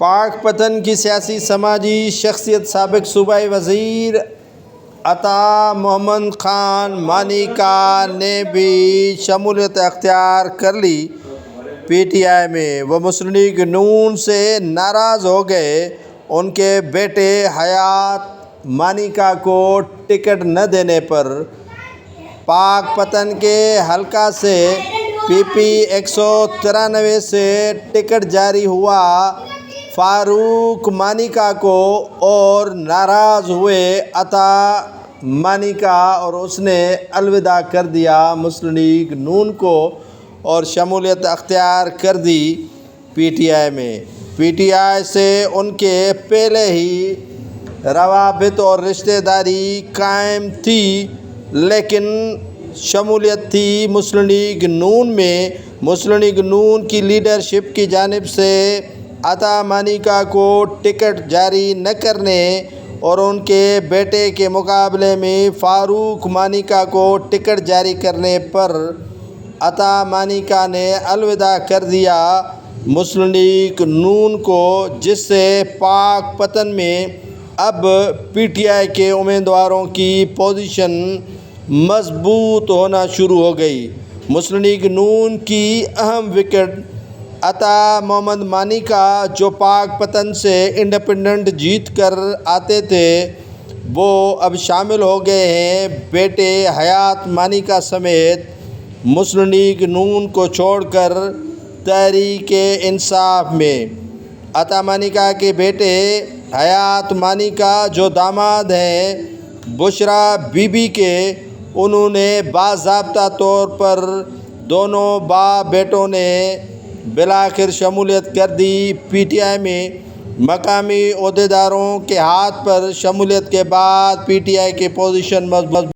پاک پتن کی سیاسی سماجی شخصیت سابق صوبائی وزیر عطا محمد خان مانیکا نے بھی شمولیت اختیار کر لی۔ پی ٹی آئی میں وہ مسلم لیگ نون سے ناراض ہو گئے۔ ان کے بیٹے حیات مانیکا کو ٹکٹ نہ دینے پر پاک پتن کے حلقہ سے پی پی 193 سے ٹکٹ جاری ہوا۔ فاروق مانیکا کو اور ناراض ہوئے عطا مانیکا اور اس نے الوداع کر دیا مسلم لیگ نون کو اور شمولیت اختیار کر دی پی ٹی آئی میں۔ پی ٹی آئی سے ان کے پہلے ہی روابط اور رشتہ داری قائم تھی، لیکن شمولیت تھی مسلم لیگ نون میں۔ مسلم لیگ نون کی لیڈرشپ کی جانب سے عطا مانیکا کو ٹکٹ جاری نہ کرنے اور ان کے بیٹے کے مقابلے میں فاروق مانیکا کو ٹکٹ جاری کرنے پر عطا مانیکا نے الوداع کر دیا مسلم لیگ نون کو، جس سے پاک پتن میں اب پی ٹی آئی کے امیدواروں کی پوزیشن مضبوط ہونا شروع ہو گئی۔ مسلم لیگ نون کی اہم وکٹ عطا محمد مانیکا، جو پاک پتن سے انڈیپینڈنٹ جیت کر آتے تھے، وہ اب شامل ہو گئے ہیں۔ بیٹے حیات مانیکا سمیت مسلم لیگ نون کو چھوڑ کر تحریک انصاف میں۔ عطا مانیکا کے بیٹے حیات مانیکا جو داماد ہیں بشرا بی بی کے، انہوں نے باضابطہ طور پر دونوں باپ بیٹوں نے بالآخر شمولیت کر دی پی ٹی آئی میں۔ مقامی عہدیداروں کے ہاتھ پر شمولیت کے بعد پی ٹی آئی کی پوزیشن مضبوط